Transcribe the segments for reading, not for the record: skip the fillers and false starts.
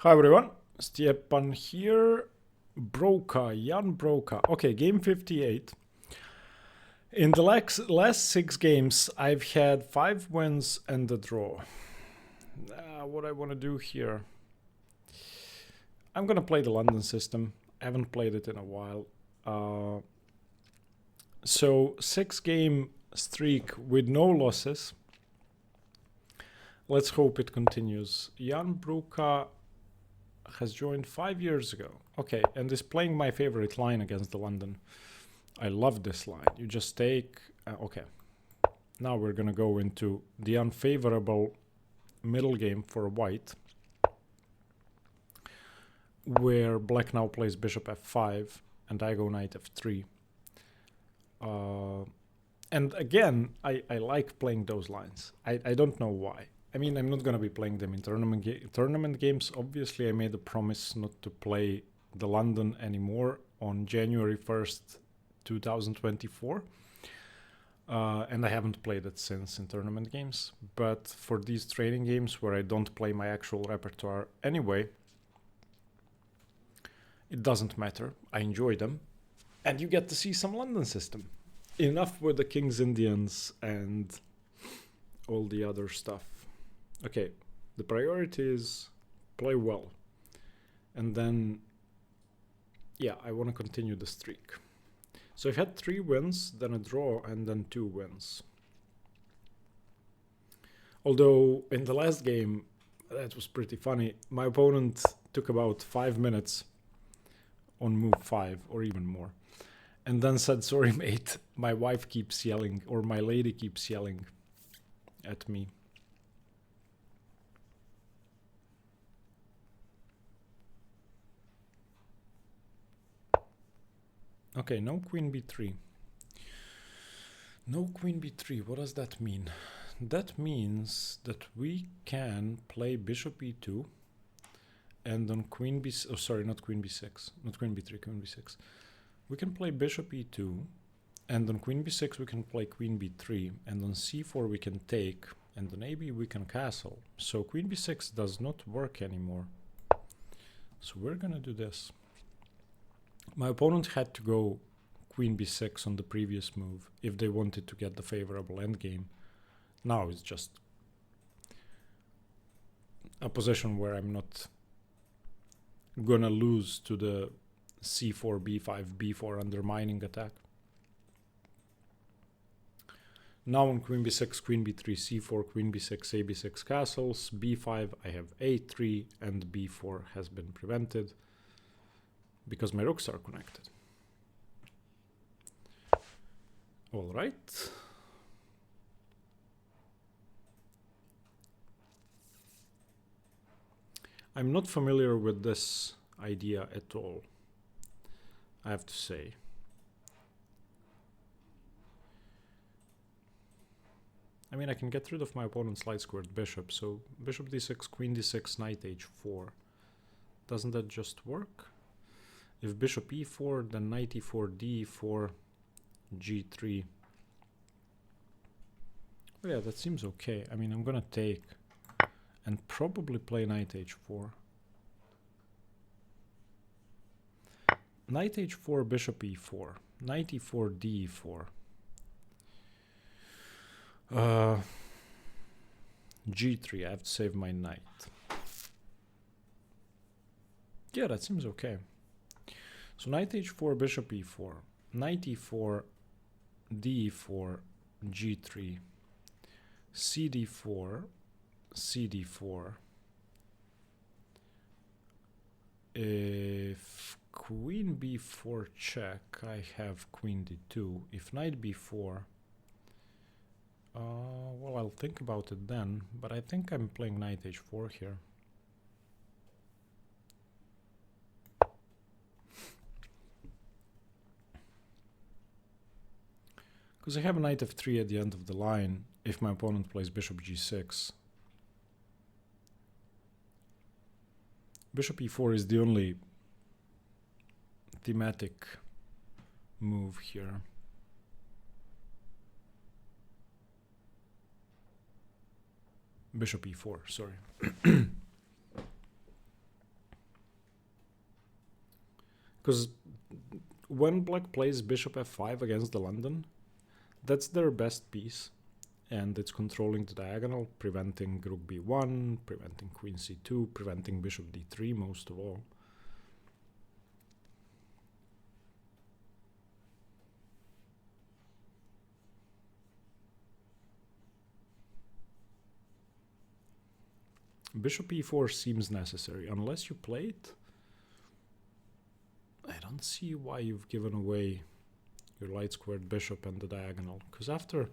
Hi everyone, Stepan here. Jan Broka. Okay, game 58. In the last 6 games, I've had 5 wins and a draw. What I want to do here, I'm gonna play the London system. I haven't played it in a while. So 6 game streak with no losses. Let's hope it continues. Jan Broka has joined 5 years ago. Okay, and is playing my favorite line against the London. I love this line. You just take... okay. Now we're gonna go into the unfavorable middle game for white, where black now plays bishop f5 and I go knight f3. And again, I like playing those lines. I don't know why. I mean, I'm not going to be playing them in tournament games. Obviously, I made a promise not to play the London anymore on January 1st, 2024. And I haven't played it since in tournament games. But for these training games where I don't play my actual repertoire anyway, it doesn't matter. I enjoy them. And you get to see some London system. Enough with the King's Indians and all the other stuff. Okay, the priority is play well. And then, yeah, I want to continue the streak. So I've had 3 wins, then a draw, and then 2 wins. Although in the last game, that was pretty funny. My opponent took about 5 minutes on move 5 or even more. And then said, sorry mate, my wife keeps yelling, or my lady keeps yelling at me. Okay, no queen b3. No queen b3, what does that mean? That means that we can play bishop e2 and on queen b... oh, sorry, not queen b6. Not queen b3, queen b6. We can play bishop e2 and on queen b6 we can play queen b3 and on c4 we can take and on ab we can castle. So queen b6 does not work anymore. So we're gonna do this. My opponent had to go queen b6 on the previous move if they wanted to get the favorable endgame. Now it's just a position where I'm not gonna lose to the c4, b5, b4 undermining attack. Now on queen b6, queen b3, c4, queen b6, ab6 castles, b5, I have a3 and b4 has been prevented because my rooks are connected. All right. I'm not familiar with this idea at all, I have to say. I mean, I can get rid of my opponent's light squared bishop, so bishop d6, queen d6, knight h4. Doesn't that just work? If bishop e4, then knight e4, d4, g3. Oh yeah, that seems okay. I mean, I'm gonna take and probably play knight h4. Knight h4, bishop e4, knight e4, d4. g3, I have to save my knight. Yeah, that seems okay. So knight h4, bishop e4, knight e4, d4, g3, cd4, cd4. If queen b4 check, I have queen d2. If knight b4, well, I'll think about it then, but I think I'm playing knight h4 here. Because I have a knight f3 at the end of the line if my opponent plays bishop g6. Bishop e4 is the only thematic move here. Bishop e4, sorry. Because when black plays bishop f5 against the London, that's their best piece. And it's controlling the diagonal, preventing rook b1, preventing queen c2, preventing bishop d3 most of all. Bishop e4 seems necessary, unless you play it. I don't see why you've given away your light squared bishop and the diagonal, because after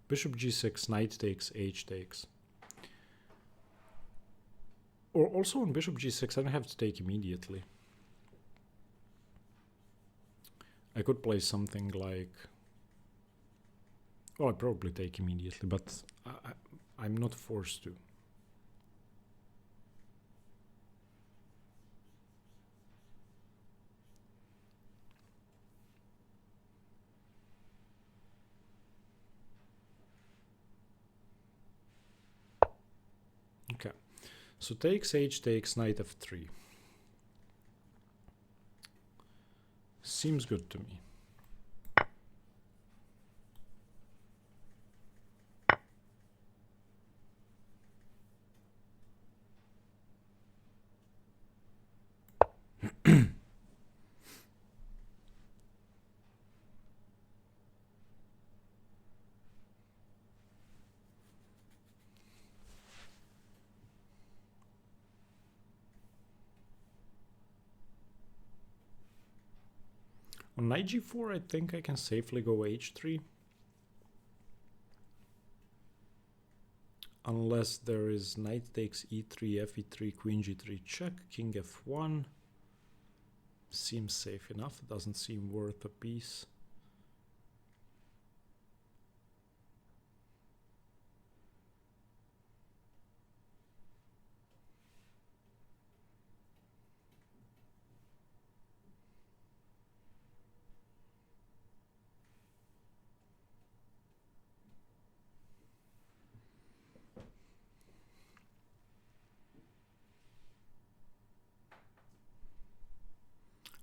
bishop g6, knight takes, h takes. Or also on bishop g6, I don't have to take immediately. I could play something like... Well, I probably take immediately, but I'm not forced to. Okay, so takes, h takes, knight f3. Seems good to me. On knight g4, I think I can safely go h3. Unless there is knight takes e3, fe3, queen g3 check, king f1. Seems safe enough, doesn't seem worth a piece.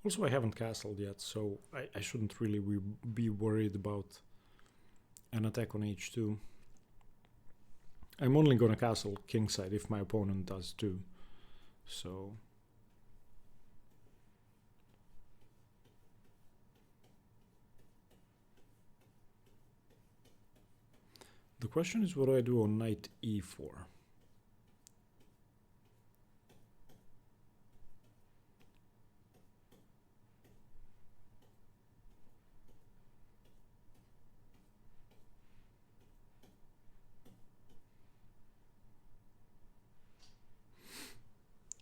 Also, I haven't castled yet, so I shouldn't really be worried about an attack on h2. I'm only gonna castle kingside if my opponent does too, so... The question is, what do I do on knight e4?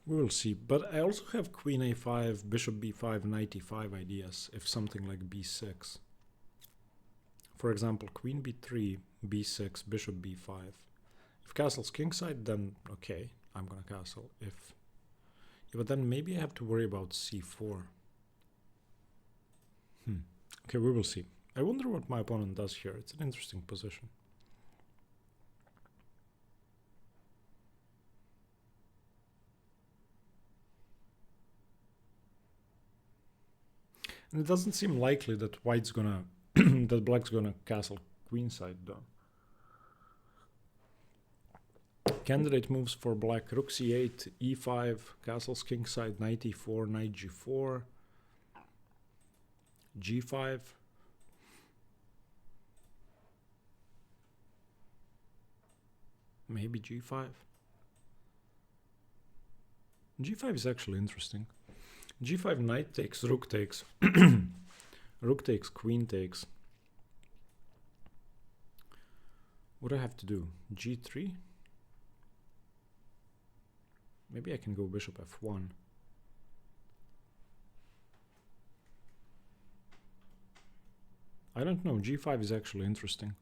We will see, but I also have queen a5, bishop b5, knight e5 ideas, if something like b6. For example, queen b3, b6, bishop b5. If castle's kingside, then okay, I'm gonna castle. Yeah, but then maybe I have to worry about c4. Okay, we will see. I wonder what my opponent does here. It's an interesting position. And it doesn't seem likely that white's gonna that black's gonna castle queenside though. Candidate moves for black: rook c8, e5, castles kingside, knight e4, knight g4, g5. Maybe g5. G5 is actually interesting. G5, knight takes, rook takes, rook takes, queen takes. What do I have to do? G3? Maybe I can go bishop f1. I don't know, G5 is actually interesting.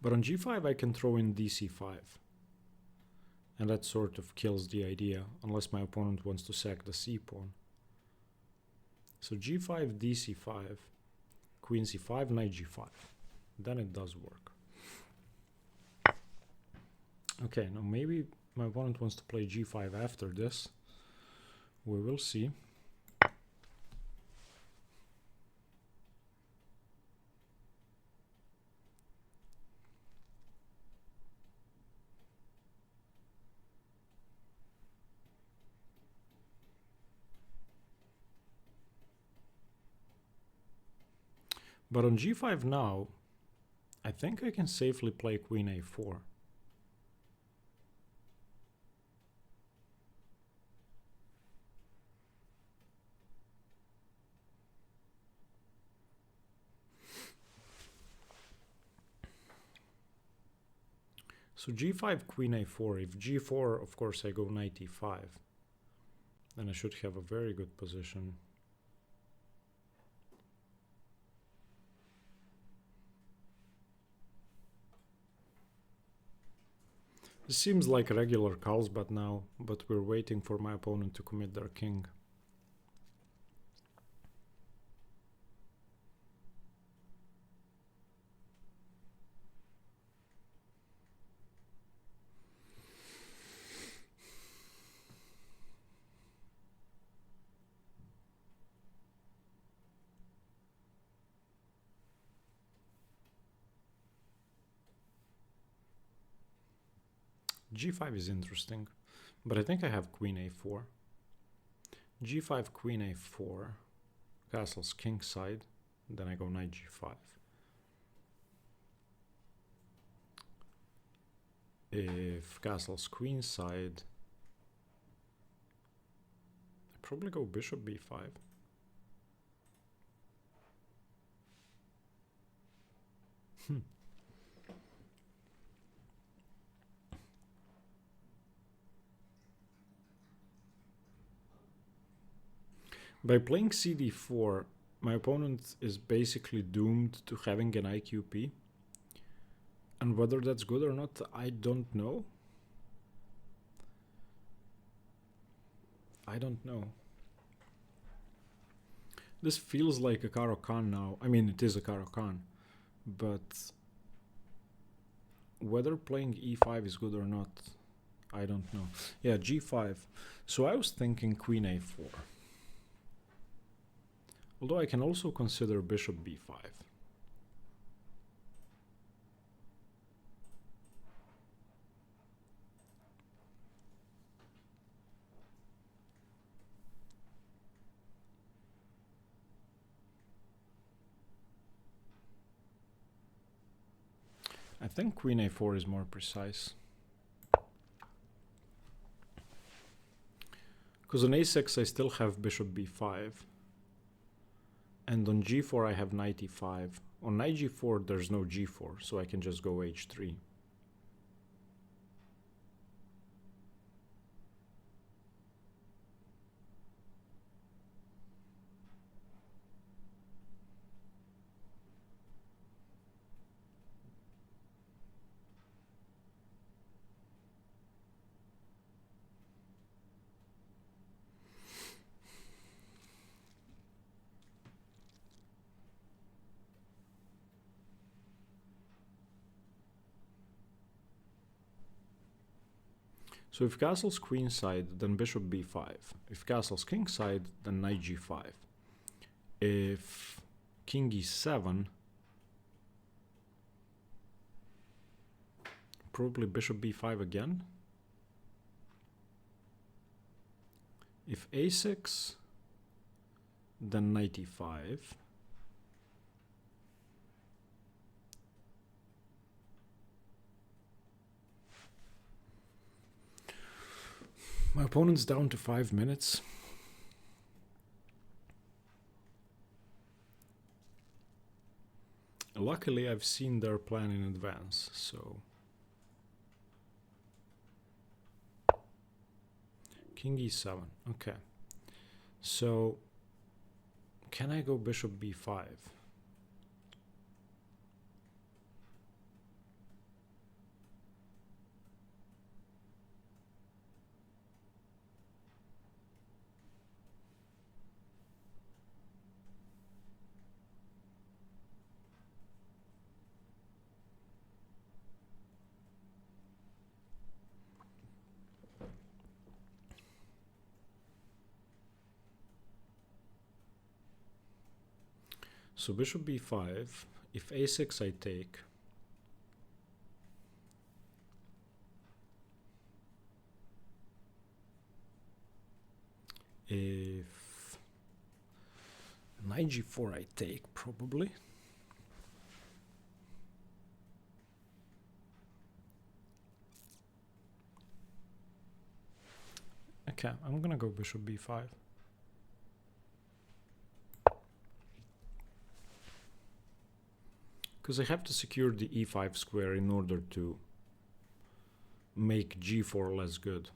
But on G5 I can throw in dc5. And that sort of kills the idea, unless my opponent wants to sack the c-pawn. So G5, dc5, queen c5, knight g5. then it does work. Okay, now maybe my opponent wants to play g5 after this. We will see. But on g5 now, I think I can safely play queen a4. So g5, queen a4. If g4, of course, I go knight e5. Then I should have a very good position. This seems like regular Carlsbad now, but we're waiting for my opponent to commit their king. g5 is interesting, but I think I have queen a4. g5, queen a4, castle's king side, then I go knight g5. If castle's queen side, I probably go bishop b5. By playing cd4, my opponent is basically doomed to having an IQP. And whether that's good or not, I don't know. I don't know. This feels like a Caro-Kann now. I mean, it is a Caro-Kann. But whether playing e5 is good or not, I don't know. Yeah, g5. So I was thinking queen a4. Although I can also consider bishop b5. I think queen a4 is more precise. Because on a6 I still have bishop b5. And on g4 I have knight e5. On knight g4 there's no g4, so I can just go h3. So if castle's queen side, then bishop b5. If castle's king side, then knight g5. If king e7, probably bishop b5 again. If a6, then knight e5. My opponent's down to 5 minutes. Luckily, I've seen their plan in advance, so... King e7, okay. So, can I go bishop b5? So bishop b5, if a6 I take, if knight g4 I take, probably. Okay, I'm gonna go bishop b5. Because I have to secure the e5 square in order to make g4 less good.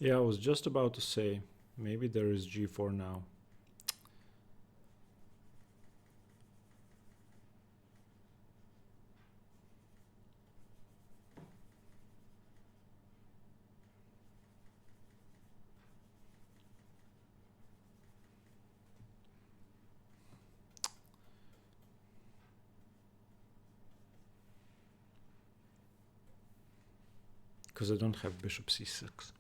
Yeah, I was just about to say, maybe there is g4 now. Because I don't have bishop c6.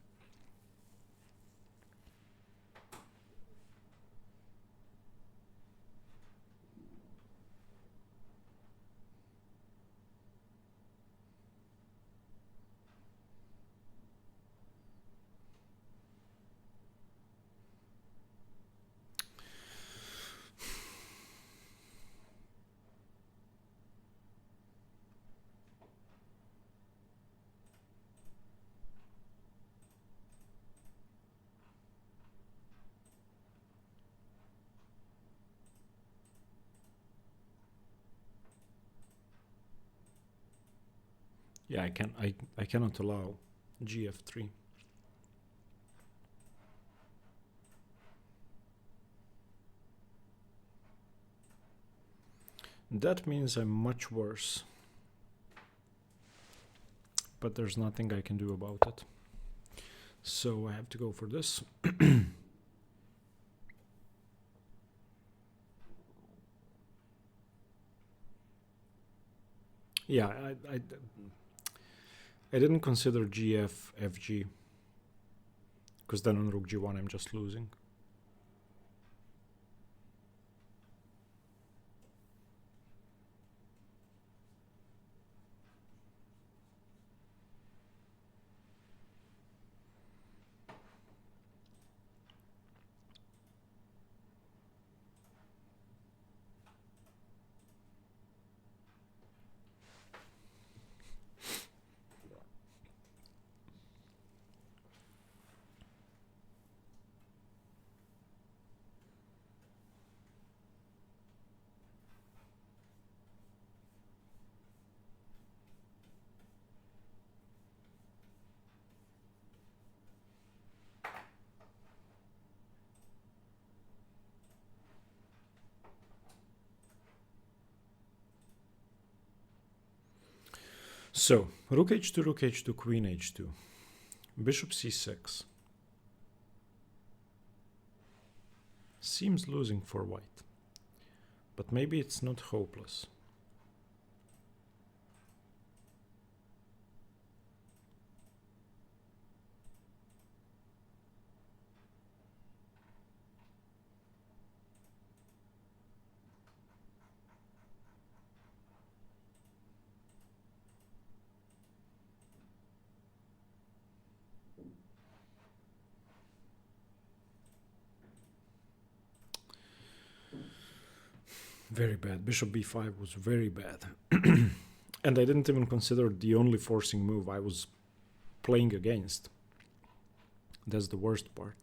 Yeah, I cannot allow gf3. That means I'm much worse. But there's nothing I can do about it. So I have to go for this. Yeah, I didn't consider gf fg, because then on rook g1 I'm just losing. So, rook h2, queen h2, bishop c6. Seems losing for white, but maybe it's not hopeless. Very bad. Bishop b5 was very bad. And I didn't even consider the only forcing move I was playing against. That's the worst part.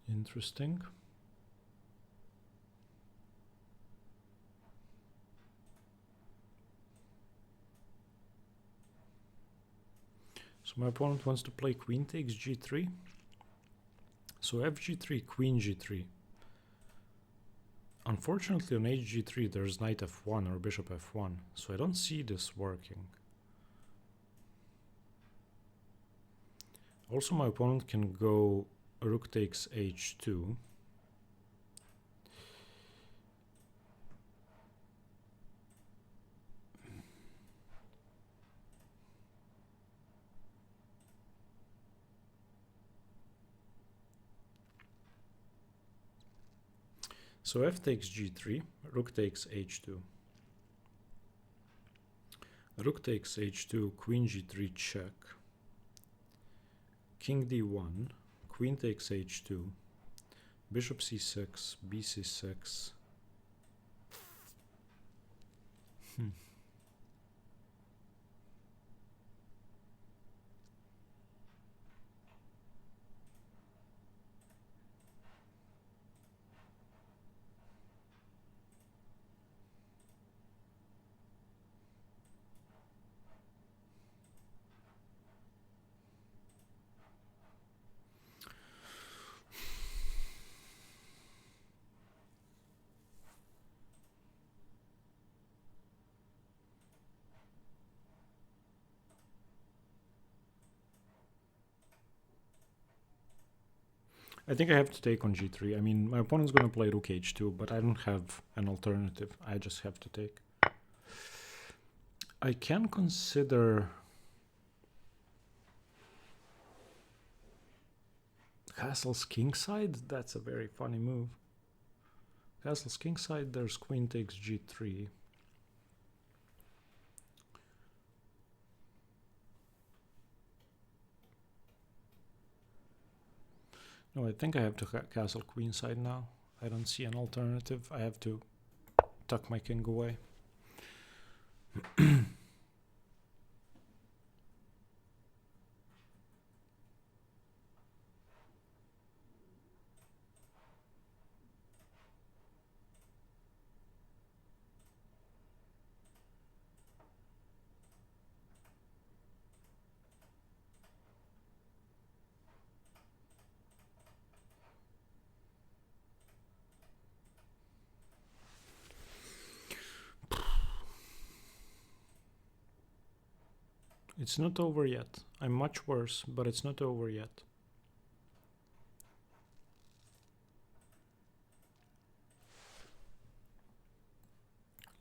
Interesting. So my opponent wants to play queen takes g3. So fg3, queen g3. Unfortunately on hg3 there's knight f1 or bishop f1, so I don't see this working. Also my opponent can go rook takes h2. So f takes g3, rook takes h2. Rook takes h2, queen g3 check. King d1, queen takes h2, bishop c6, bc6. I think I have to take on g3. I mean, my opponent's going to play rook h2, but I don't have an alternative. I just have to take. I can consider castle's kingside. That's a very funny move. Castle's kingside, there's queen takes g3. No, I think I have to castle queenside now. I don't see an alternative. I have to tuck my king away. It's not over yet. I'm much worse, but it's not over yet.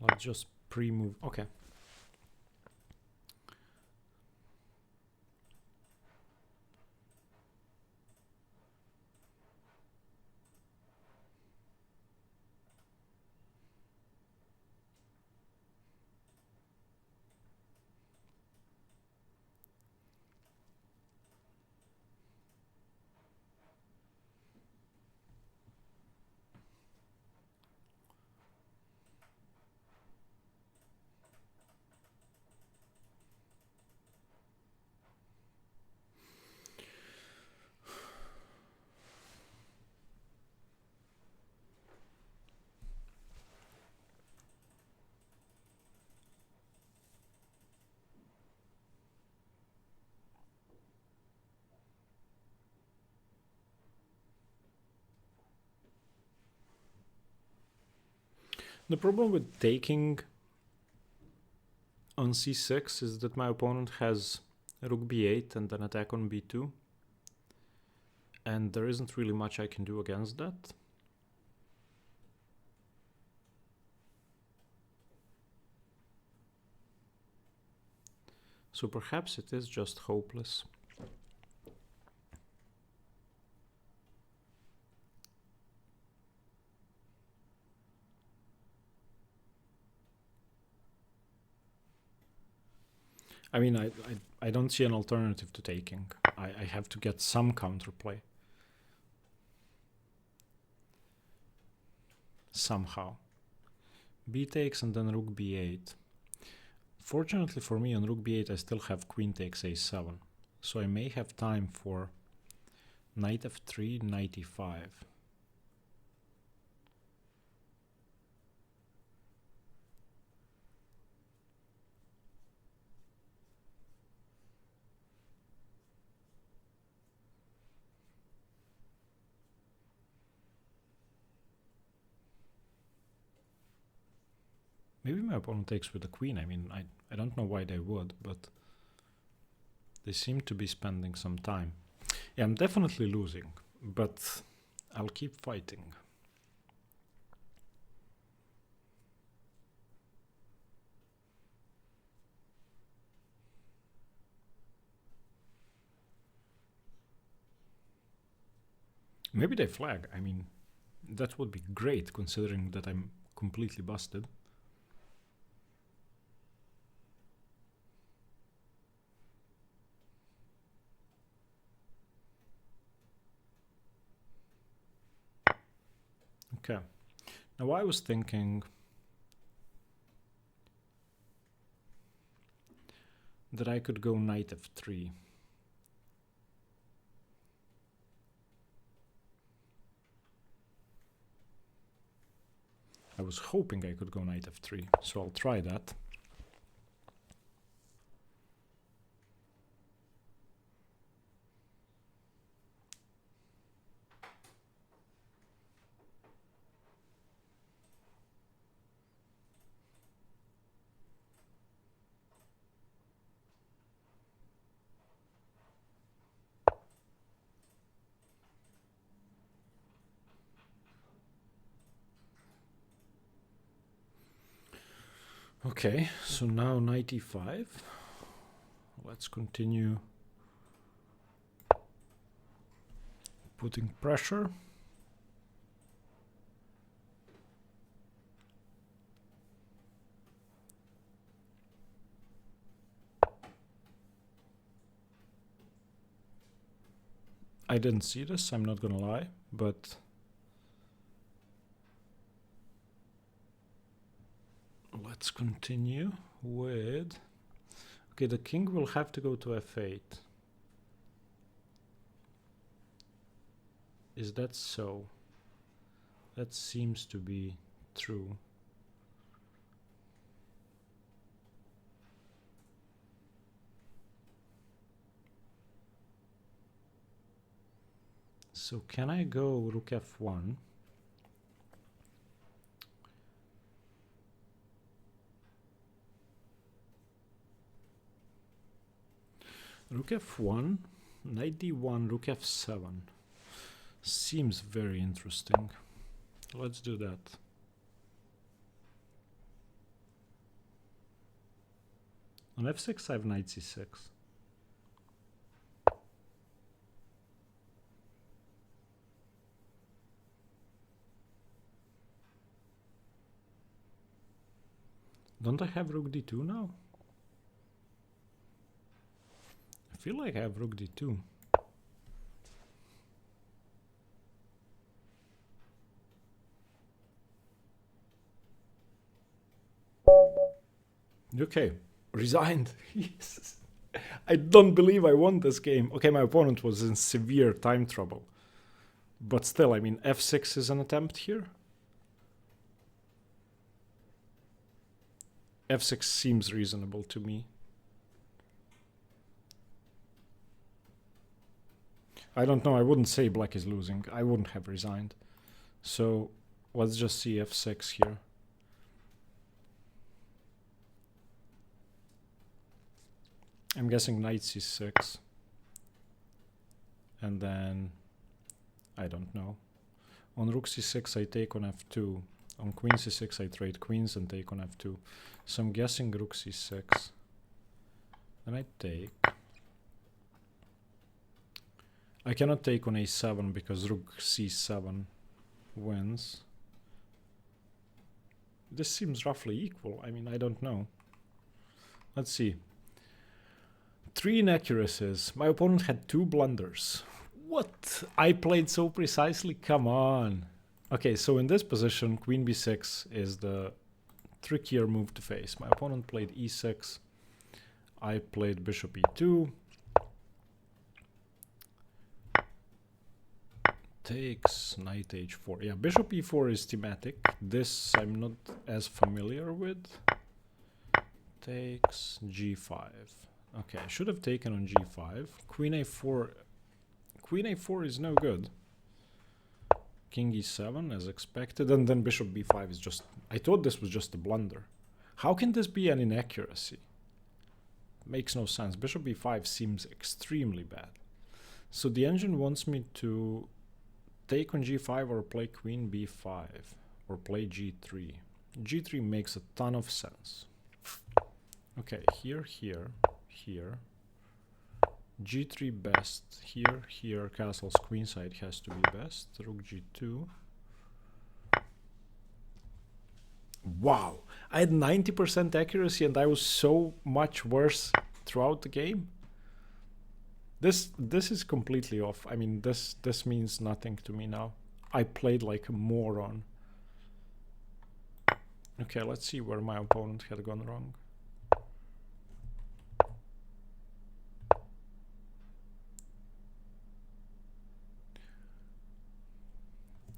Let's just pre-move. Okay. The problem with taking on c6 is that my opponent has rook b8 and then attack on b2. And there isn't really much I can do against that. so perhaps it is just hopeless. I mean, I don't see an alternative to taking. I have to get some counterplay. Somehow. B takes and then rook b8. Fortunately for me, on rook b8 I still have queen takes a7. So I may have time for knight f3, knight e5. Maybe my opponent takes with the queen. I mean, I don't know why they would, but they seem to be spending some time. Yeah, I'm definitely losing, but I'll keep fighting. Maybe they flag. I mean, that would be great considering that I'm completely busted. Okay, now I was thinking that I could go knight f3. I was hoping I could go knight f3, so I'll try that. Okay, so now knight e5. Let's continue putting pressure. I didn't see this, I'm not gonna lie, but let's continue with... Okay, the king will have to go to f8. Is that so? That seems to be true. So can I go rook f1? Rook f1, knight d1, rook f7. Seems very interesting. Let's do that. On f6 I have knight c6. Don't I have rook d2 now? I feel like I have rook d2. Okay, resigned. Yes. I don't believe I won this game. Okay, my opponent was in severe time trouble. But still, I mean, f6 is an attempt here. f6 seems reasonable to me. I don't know, I wouldn't say black is losing. I wouldn't have resigned. So let's just see f6 here. I'm guessing knight c6. And then, I don't know. On rook c6 I take on f2. On queen c6 I trade queens and take on f2. So I'm guessing rook c6. Then I take. I cannot take on a7 because rook c7 wins. This seems roughly equal. I mean, I don't know. Let's see. 3 inaccuracies. My opponent had 2 blunders. What? I played so precisely? Come on. Okay, so in this position, queen b6 is the trickier move to face. My opponent played e6. I played bishop e2. Takes knight h4. Yeah, bishop e4 is thematic. This I'm not as familiar with. Takes g5. Okay, I should have taken on g5. Queen a4. Queen a4 is no good. King e7 as expected, and then bishop b5 is just... I thought this was just a blunder. How can this be an inaccuracy? Makes no sense. Bishop b5 seems extremely bad. So the engine wants me to take on g5 or play queen b5 or play g3. g3 makes a ton of sense. Okay, here, here, here. g3 best. Here, here, castle's queenside has to be best. Rook g2. Wow, I had 90% accuracy and I was so much worse throughout the game. This is completely off. I mean, this means nothing to me now. I played like a moron. Okay, let's see where my opponent had gone wrong.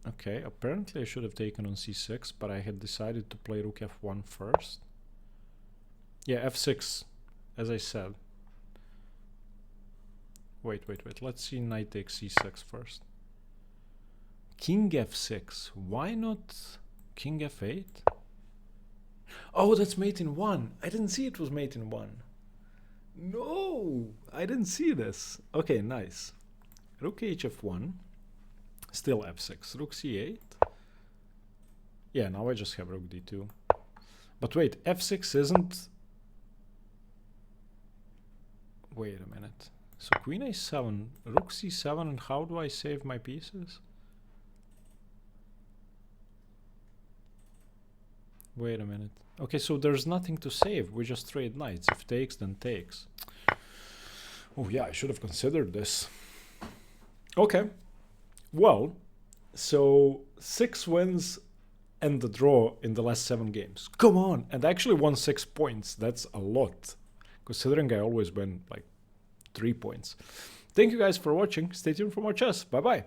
Okay, apparently I should have taken on c6, but I had decided to play rook f1 first. Yeah, f6, as I said. Wait, let's see knight takes c6 first. King f6, why not king f8? Oh, that's mate in 1. I didn't see it was mate in 1. No, I didn't see this. Okay, nice. Rook hf1. Still f6. Rook c8. Yeah, now I just have rook d2. But wait, f6 isn't... Wait a minute. So queen a7, rook c7, and how do I save my pieces? Wait a minute. Okay, so there's nothing to save. We just trade knights. If takes, then takes. Oh yeah, I should have considered this. Okay. Well, so 6 wins and the draw in the last 7 games. Come on! And I actually won 6 points. That's a lot. Considering I always win like 3 points. Thank you guys for watching. Stay tuned for more chess. Bye bye.